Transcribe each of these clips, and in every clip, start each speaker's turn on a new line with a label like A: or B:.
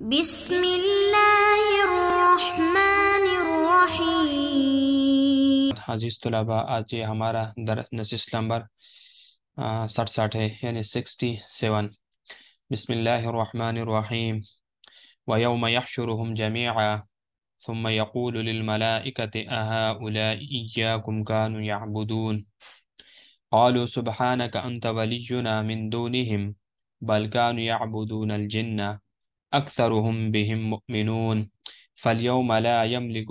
A: بسم الله الرحمن الرحیم۔
B: عزیز طلباء، آج یہ ہمارا نشست نمبر 67 ہے، یعنی 67۔ بسم اللہ الرحمن الرحیم۔ وَيَوْمَ يَحْشُرُهُمْ جَمِيعًا ثُمَّ يَقُولُ لِلْمَلَائِكَةِ أَهَؤُلَاءِ إِيَّاكُمْ كَانُوا يَعْبُدُونَ قَالُوا سُبْحَانَكَ أَنْتَ وَلِيُّنَا مِنْ دُونِهِمْ بَلْ كَانُوا يَعْبُدُونَ الْجِنَّ أَكْثَرُهُمْ بِهِمْ مُؤْمِنُونَ فَالْيَوْمَ لَا يَمْلِكُ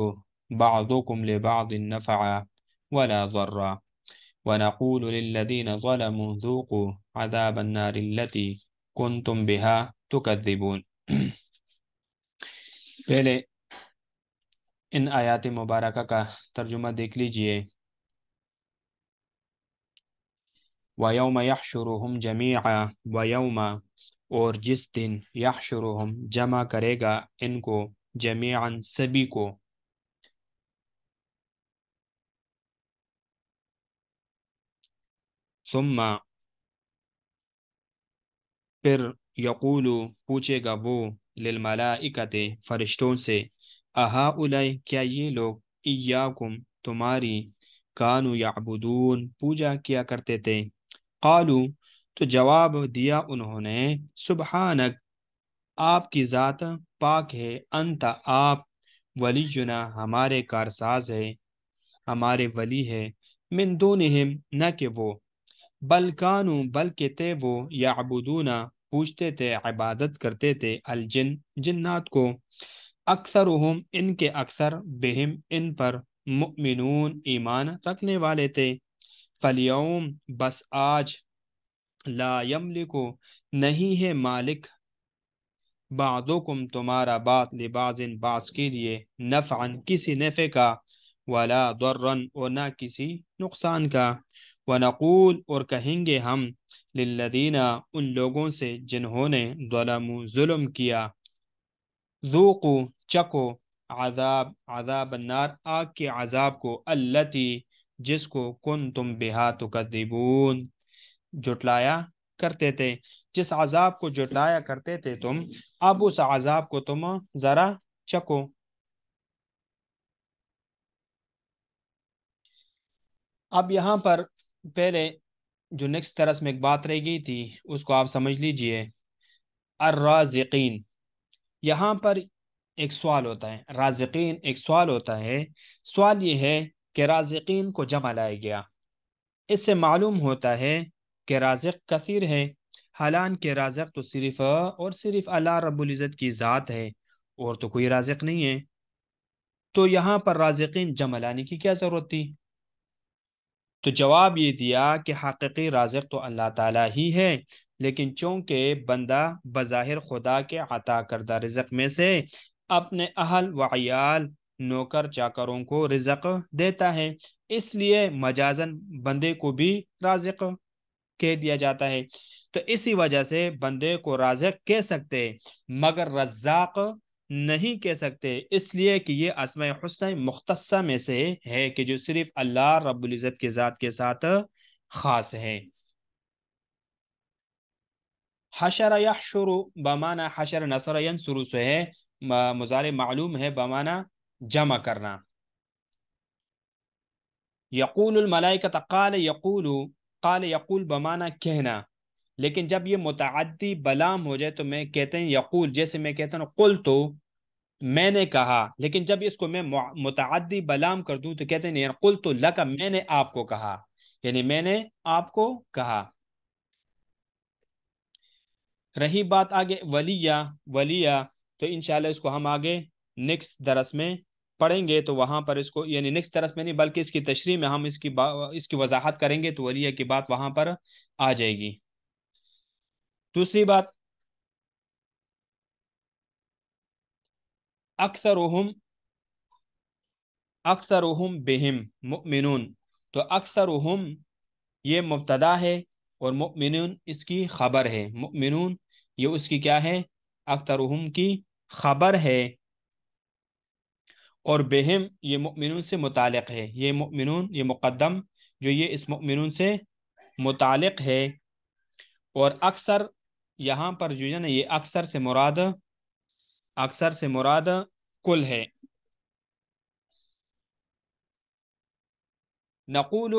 B: بَعْضُكُمْ لِبَعْضٍ نَفْعًا وَلَا ضَرًّا وَنَقُولُ لِلَّذِينَ ظَلَمُوا ذُوقُوا عَذَابَ النَّارِ الَّتِي كُنْتُمْ بِهَا تُكَذِّبُونَ۔ پہلے ان آیات مبارکہ کا ترجمہ دیکھ لیجئے۔ وَيَوْمَ يَحْشُرُهُمْ جَمِيعًا، وَيَوْمَ اور جس دن، يَحْشُرُهُمْ جمع کرے گا ان کو، جمیعاً سبھی کو، ثم پھر، یقول پوچھے گا وہ، للملائکۃ فرشتوں سے، اہؤلاء کیا یہ لوگ، ایاکم تمہاری، کانوا یعبدون پوجا کیا کرتے تھے، قالو تو جواب دیا انہوں نے، سبحانک آپ کی ذات پاک ہے، انت آپ، ولینا ہمارے کارساز ہے، ہمارے ولی ہے، من دونہم نہ کہ وہ، بل کانوا بلکہ تھے وہ، یعبدون پوجتے تھے، عبادت کرتے تھے، الجن جنات کو، اکثرہم ان کے اکثر، بہم ان پر، مؤمنون ایمان رکھنے والے تھے، فالیوم بس آج، لا یملکو نہیں ہے مالک، بعضکم تمہارا بعض، لبعض بعض کے لیے، نفعا کسی نفع کا، ولا ضرا اور نہ کسی نقصان کا، ونقول اور کہیں گے ہم، للذین ان لوگوں سے جنہوں نے، ظلموا ظلم کیا، ذوقوا چکو، عذاب النار آگ کے عذاب کو، التی جس کو، کنتم بہا تکذبون جھٹلایا کرتے تھے، جس عذاب کو جھٹلایا کرتے تھے تم، اب اس عذاب کو تم ذرا چکو۔ اب یہاں پر پہلے جو نیکسٹ طرز میں ایک بات رہ گئی تھی اس کو آپ سمجھ لیجئے، الرازقین، یہاں پر ایک سوال ہوتا ہے، رازقین ایک سوال ہوتا ہے، سوال یہ ہے کہ رازقین کو جمع لایا گیا، اس سے معلوم ہوتا ہے کہ رازق کثیر ہے، حالانکہ رازق تو صرف اور صرف اللہ رب العزت کی ذات ہے، اور تو کوئی رازق نہیں ہے، تو یہاں پر رازقین جمع لانے کی کیا ضرورت تھی؟ تو جواب یہ دیا کہ حقیقی رازق تو اللہ تعالیٰ ہی ہے، لیکن چونکہ بندہ بظاہر خدا کے عطا کردہ رزق میں سے اپنے اہل و عیال، نوکر چاکروں کو رزق دیتا ہے، اس لیے مجازن بندے کو بھی رازق کہہ دیا جاتا ہے، تو اسی وجہ سے بندے کو رازق کہہ سکتے مگر رزاق نہیں کہہ سکتے، اس لیے کہ یہ اسماء حسنہ مختصہ میں سے ہے کہ جو صرف اللہ رب العزت کے ذات کے ساتھ خاص ہے۔ حشر یحشر بمعنی حشر، نصر ینصر سے ہے، مضارع معلوم ہے بمعنی جمع کرنا۔ یقول الملائکۃ، قال یقول بمعنی کہنا، لیکن جب یہ متعدی بلام ہو جائے تو میں کہتے ہیں یقول، جیسے میں کہتا ہوں قلت میں نے کہا، لیکن جب اس کو میں متعدی بلام کر دوں تو کہتے ہیں یعنی قلت لک میں نے آپ کو کہا، یعنی میں نے آپ کو کہا۔ رہی بات آگے ولیہ، تو انشاءاللہ اس کو ہم آگے نیکسٹ درس میں پڑھیں گے، تو وہاں پر اس کو، یعنی نیکسٹ درس میں نہیں بلکہ اس کی تشریح میں ہم اس کی وضاحت کریں گے، تو ولیہ کی بات وہاں پر آ جائے گی۔ دوسری بات، اکثرهم بہم مؤمنون، تو اکثرهم یہ مبتدا ہے اور مؤمنون اس کی خبر ہے، مؤمنون یہ اس کی کیا ہے، اکثرهم کی خبر ہے، اور بہم یہ مؤمنون سے متعلق ہے، یہ مؤمنون یہ مقدم جو یہ اس مؤمنون سے متعلق ہے، اور اکثر یہاں پر جو ہے نا، یہ اکثر سے مراد اکثر سے مراد کل ہے. نقول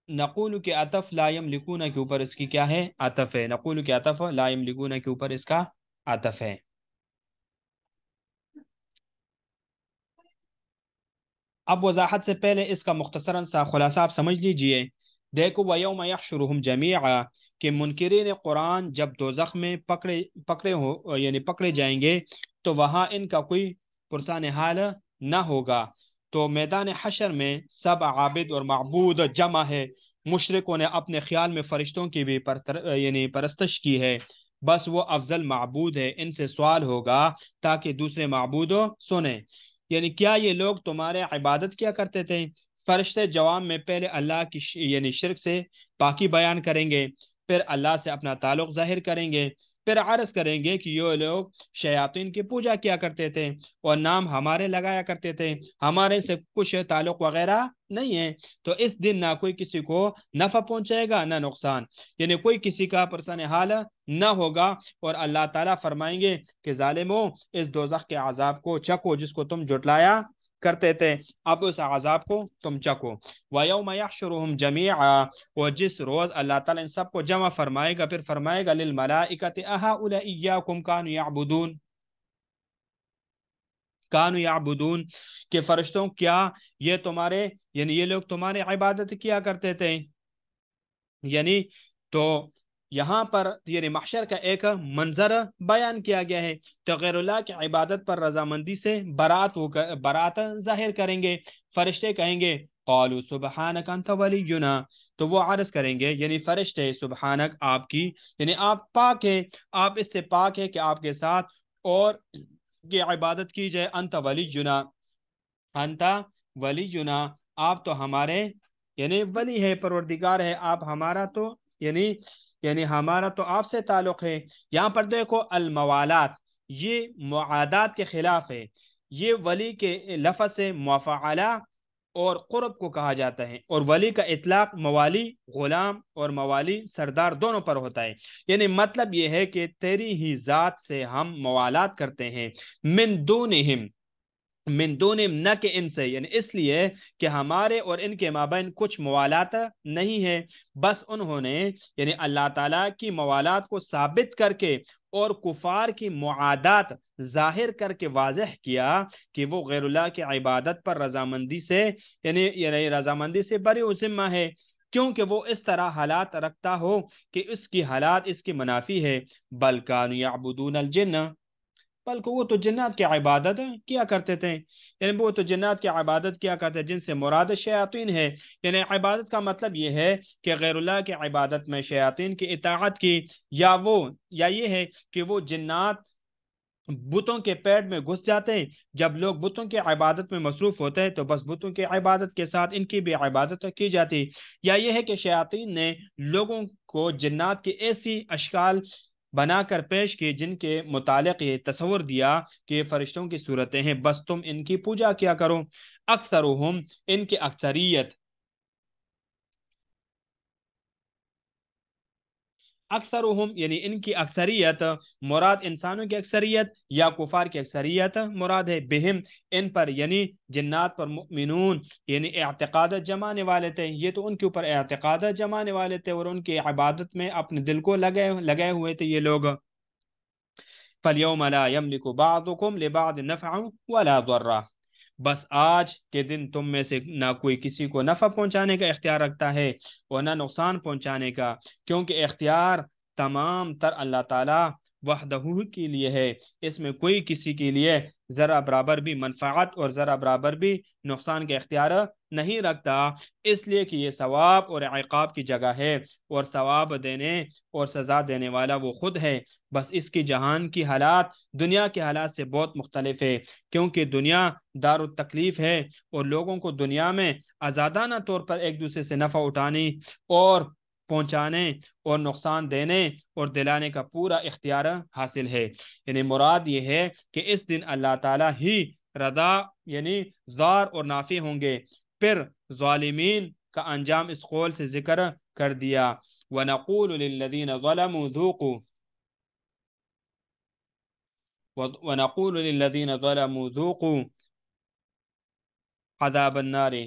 B: نقول کے عطف لا یملکون کے اوپر اس کی کیا ہے؟ عطف ہے. نقول کے عطف لا یملکون کے اوپر اس کا عطف ہے. اب وضاحت سے پہلے اس کا مختصراً سا خلاصہ آپ سمجھ لیجئے. دیکھو وَيَوْمَ يَحْشُرُهُمْ جَمِيعًا کہ منکرین قرآن جب دوزخ میں پکڑے جائیں گے تو وہاں ان کا کوئی پرسان حال نہ ہوگا. تو میدان حشر میں سب عابد اور معبود جمع ہے. مشرکوں نے اپنے خیال میں فرشتوں کی بھی پرستش کی ہے. بس وہ افضل معبود ہے. ان سے سوال ہوگا تاکہ دوسرے معبود سنیں. کیا یہ لوگ تمہارے عبادت کیا کرتے تھے؟ فرشتے جواب میں پہلے اللہ کی شرک سے پاکی بیان کریں گے، پھر اللہ سے اپنا تعلق ظاہر کریں گے، پھر عرض کریں گے کہ یہ لوگ شیاطین کی پوجا کیا کرتے تھے اور نام ہمارے لگایا کرتے تھے، ہمارے سے کچھ تعلق وغیرہ نہیں ہے. تو اس دن نہ کوئی کسی کو نفع پہنچائے گا نہ نقصان، کوئی کسی کا پرسان حال نہ ہوگا. اور اللہ تعالیٰ فرمائیں گے کہ ظالموں اس دوزخ کے عذاب کو چکو جس کو تم جھٹلایا کرتے تھے، اب اس عذاب کو تم چکو. وَيَوْمَ يَحْشُرُهُمْ جَمِيعًا اور جس روز اللہ تعالیٰ ان سب کو جمع فرمائے گا، پھر فرمائے گا لِلْمَلَائِكَةِ أَهَؤُلَاءِ إِيَّاكُمْ كَانُوا يَعْبُدُونَ کہ فرشتوں کیا یہ تمہارے یہ لوگ تمہارے عبادت کیا کرتے تھے. تو یہاں پر محشر کا ایک منظر بیان کیا گیا ہے. تو غیر اللہ کی عبادت پر رضامندی سے برات ظاہر کریں گے. فرشتے کہیں گے قالوا سبحانک انت ولینا، تو وہ عرض کریں گے فرشتے سبحانک آپ کی آپ پاک ہے، آپ اس سے پاک ہے کہ آپ کے ساتھ اور کی عبادت کی جائے. انت ولینا آپ تو ہمارے ولی ہے، پروردگار ہے آپ ہمارا، تو ہمارا تو آپ سے تعلق ہے. یہاں پر دیکھو الموالات یہ معادات کے خلاف ہے. یہ ولی کے لفظ سے مفعلہ اور قرب کو کہا جاتا ہے، اور ولی کا اطلاق موالی غلام اور موالی سردار دونوں پر ہوتا ہے. مطلب یہ ہے کہ تیری ہی ذات سے ہم موالات کرتے ہیں. من دونہم نہ کہ ان سے، اس لیے کہ ہمارے اور ان کے مابین کچھ موالات نہیں ہے. بس انہوں نے اللہ تعالیٰ کی موالات کو ثابت کر کے اور کفار کی معادات ظاہر کر کے واضح کیا کہ وہ غیر اللہ کی عبادت پر رضامندی سے بری و ذمہ ہے، کیونکہ وہ اس طرح حالات رکھتا ہو کہ اس کی حالات اس کی منافی ہے. بل کانوا یعبدون الجن بلکہ وہ تو جنات کی عبادت کیا کرتے تھے. وہ تو جنات کی عبادت کیا کرتے جن سے مراد شیاطین ہے. عبادت کا مطلب یہ ہے کہ غیر اللہ کی عبادت میں شیاطین کی اطاعت کی، یا یہ ہے کہ وہ جنات بتوں کے پیٹ میں گھس جاتے ہیں. جب لوگ بتوں کی عبادت میں مصروف ہوتے ہیں تو بس بتوں کی عبادت کے ساتھ ان کی بھی عبادت کی جاتی. یا یہ ہے کہ شیاطین نے لوگوں کو جنات کی ایسی اشکال بنا کر پیش کی جن کے متعلق یہ تصور دیا کہ یہ فرشتوں کی صورتیں ہیں، بس تم ان کی پوجا کیا کرو. اکثرهم ان کی اکثریت ان کی اکثریت مراد انسانوں کی اکثریت یا کفار کی اکثریت مراد ہے. بہم ان پر جنات پر مؤمنون اعتقاد جمانے والے تھے. یہ تو ان کے اوپر اعتقاد جمانے والے تھے اور ان کی عبادت میں اپنے دل کو لگائے ہوئے تھے یہ لوگ. فَالْيَوْمَ لَا يَمْلِكُ بَعْضُكُمْ لِبَعْضٍ نَفْعًا وَلَا ضَرًّا بس آج کے دن تم میں سے نہ کوئی کسی کو نفع پہنچانے کا اختیار رکھتا ہے اور نہ نقصان پہنچانے کا، کیونکہ اختیار تمام تر اللہ تعالی وحدہ کے لیے ہے. اس میں کوئی کسی کے لیے ذرا برابر بھی منفعت اور ذرا برابر بھی نقصان کا اختیار نہیں رکھتا. اس لیے کہ یہ ثواب اور عقاب کی جگہ ہے اور ثواب دینے اور سزا دینے والا وہ خود ہے. بس اس کی جہان کی حالات دنیا کے حالات سے بہت مختلف ہے، کیونکہ دنیا دار التکلیف ہے اور لوگوں کو دنیا میں آزادانہ طور پر ایک دوسرے سے نفع اٹھانے اور پہنچانے اور نقصان دینے اور دلانے کا پورا اختیار حاصل ہے. مراد یہ ہے کہ اس دن اللہ تعالیٰ ہی رضا ضار اور نافع ہوں گے. پھر ظالمین کا انجام اس قول سے ذکر کر دیا. وَنَقُولُ لِلَّذِينَ ظَلَمُوا ذُوقُوا وَنَقُولُ لِلَّذِينَ ظَلَمُوا ذُوقُوا عَذَابَ النَّارِ،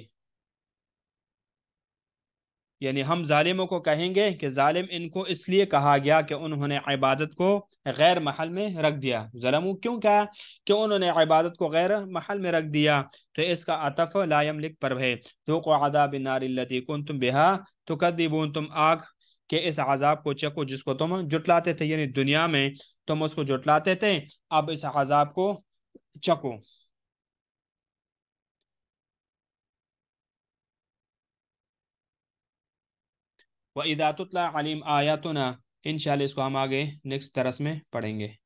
B: یعنی ہم ظالموں کو کہیں گے کہ ظالم ان کو اس لیے کہا گیا کہ انہوں نے عبادت کو غیر محل میں رکھ دیا. ظلموں کیوں کہا؟ کہ انہوں نے عبادت کو غیر محل میں رکھ دیا. تو اس کا عطف لا یملک پر ہے. ذوقوا عذاب النار التي كنتم بها تكذبون، تم آگ کے اس عذاب کو چکو جس کو تم جٹلاتے تھے، یعنی دنیا میں تم اس کو جٹلاتے تھے، اب اس عذاب کو چکو. وَإِذَا تُتْلَى عَلَيْهِمْ آيَاتُنَا، انشاءاللہ اس کو ہم آگے نیکسٹ درس میں پڑھیں گے.